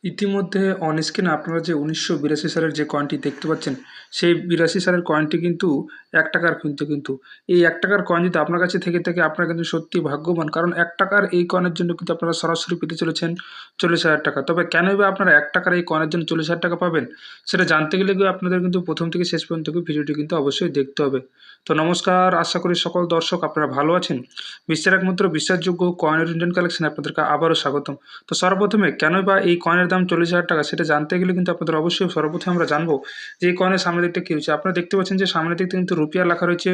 ইতিমধ্যে অন স্ক্রিনে আপনারা যে ১৯৮২ সালের যে কয়েনটি দেখতে পাচ্ছেন, সেই ৮২ সালের কয়েনটি কিন্তু ৳১ কিন্তু। এই ৳১ কয়েন যদি আপনার কাছে থেকে থাকে আপনারা কিন্তু সত্যিই ভাগ্যবান। কারণ ৳১ এই কয়েনের জন্য কিন্তু আপনারা সরাসরি পেতে চলেছেন ৳৪০,০০০। তবে কেনই বা আপনারা ৳১ এই কয়েনের জন্য ৳৪০,০০০ পাবেন? সেটা জানতে গেলে আপনাদের কিন্তু ১ম থেকে শেষ পর্যন্ত ভিডিওটি কিন্তু অবশ্যই দেখতে হবে। তো নমস্কার, আশা করি সকল দর্শক আপনারা ভালো আছেন। বিশ্বের একমাত্র বিশ্বাসযোগ্য কয়েন ইন্ডিয়ান কালেকশনে আপনাদেরকে আবারও স্বাগতম। তো সর্বপ্রথমে কেনই বা এই কয়েনের দাম ৳৪০,০০০ সেটা জানতে গেলে কিন্তু আপনাদের অবশ্যই সর্বপ্রথমে আমরা জানবো যে এই কয়েনের সামনের দিকটা কী রয়েছে। আপনারা দেখতে পাচ্ছেন যে সামনের দিকটা কিন্তু রুপিয়া লেখা রয়েছে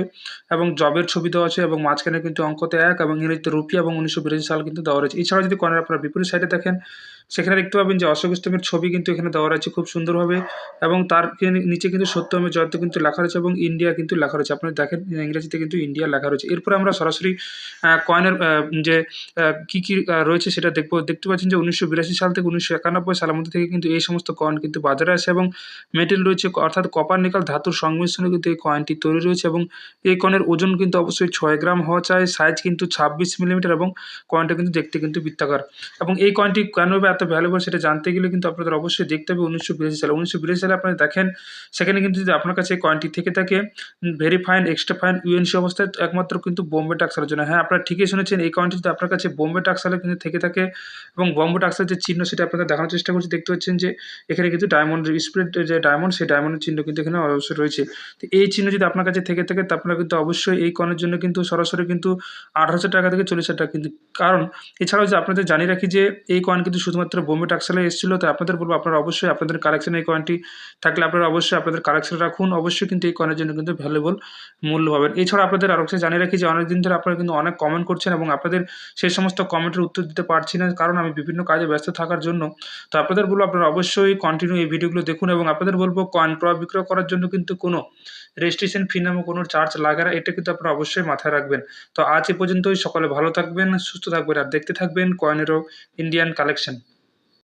এবং জবের ছবি দেওয়া আছে এবং মাঝখানে কিন্তু অঙ্কতে ১ এবং ইংরেজিতে রুপিয়া এবং ১৯৮২ সাল কিন্তু দেওয়া রয়েছে। এছাড়াও যদি কয়েনের আপনারা বিপরীত সাইডে দেখেন, সেখানে দেখতে পাবেন যে অশোক স্তম্ভের ছবি কিন্তু এখানে দেওয়া রয়েছে খুব সুন্দরভাবে এবং তার নিচে কিন্তু সত্যমের জয়তে কিন্তু লেখা রয়েছে এবং ইন্ডিয়া কিন্তু লেখা রয়েছে। আপনারা দেখেন ইংরেজিতে কিন্তু ইন্ডিয়া লেখা রয়েছে। এরপরে আমরা সরাসরি কয়েনের যে কি রয়েছে সেটা দেখতে পাচ্ছেন যে ১৯৮২ সাল থেকে ১৯৯১ সালের মধ্যে থেকে কিন্তু এই সমস্ত কয়েন কিন্তু বাজারে আসে এবং মেটেল রয়েছে অর্থাৎ কপার নিকেল ধাতুর সংমিশ্রণে কিন্তু এই কয়েনটি তৈরি রয়েছে এবং এই কয়েনের ওজন কিন্তু অবশ্যই ৬ গ্রাম হওয়া চাই, সাইজ কিন্তু ২৬ মিলিমিটার এবং কয়েনটা কিন্তু দেখতে কিন্তু বৃত্তাকার। এবং এই কয়েনটি কেন বা এত ভ্যালুয়েবল সেটা জানতে গেলে কিন্তু আপনাদের অবশ্যই দেখতে হবে ১৯৮২ সালে। ১৯৮২ সালে আপনারা দেখেন, সেখানে কিন্তু যদি আপনার কাছে এই কয়েনটি থেকে থাকে very fine, extra fine, UNC অবস্থায় একমাত্র কিন্তু বোম্বে টাকসালের জন্য। হ্যাঁ, আপনারা ঠিকই শুনেছেন, এই কয়েনটি যদি আপনার কাছে বোম্বে টাকসালে কিন্তু থেকে থাকে এবং বোম্বে টাকসালের যে চিহ্ন সেটা আপনাদের দেখানোর চেষ্টা করছি। দেখতে পাচ্ছেন যে এখানে কিন্তু ডায়মন্ড স্প্লিট যে ডায়মন্ড, সেই ডায়মন্ডের চিহ্ন কিন্তু এখানে অবশ্যই রয়েছে। তো এই চিহ্ন যদি আপনার কাছে থেকে থাকে, তা আপনারা কিন্তু অবশ্যই এই কয়েনের জন্য কিন্তু সরাসরি কিন্তু ৳১৮,০০০ থেকে ৳৪০,০০০ কিন্তু। কারণ এছাড়াও যে আপনাদের জানিয়ে রাখি যে এই কয়েন কিন্তু শুধুমাত্র বোম্বে টাকসালে এসেছিল। তাই আপনাদের বলব আপনারা অবশ্যই আপনাদের কালেকশনে এই কয়েনটি থাকলে আপনারা অবশ্যই আপনাদের কালেকশনে রাখুন। অবশ্যই কিন্তু এই কয়েনের জন্য কিন্তু ভ্যালুয়েবল মূল্য পাবেন। এছাড়া আপনাদের আরো কিছু জানিয়ে রাখি যে অনেকদিন ধরে আপনারা কিন্তু অনেক কমেন্ট করছেন এবং আপনাদের সেই সমস্ত কমেন্টের উত্তর দিতে পারছি না, কারণ আমি বিভিন্ন কাজে ব্যস্ত থাকার জন্য। তো আপনাদের বলব আপনারা অবশ্যই কন্টিনিউ এই ভিডিওগুলো দেখুন এবং আপনাদের বলব কয়েন ক্রয় বিক্রয় করার জন্য কিন্তু কোনো রেজিস্ট্রেশন ফি নামক কোনো চার্জ লাগে না। এটা কিন্তু আপনারা অবশ্যই মাথায় রাখবেন। তো আজ এ পর্যন্তই। সকলে ভালো থাকবেন, সুস্থ থাকবেন আর দেখতে থাকবেন কয়েনেরও ইন্ডিয়ান কালেকশন।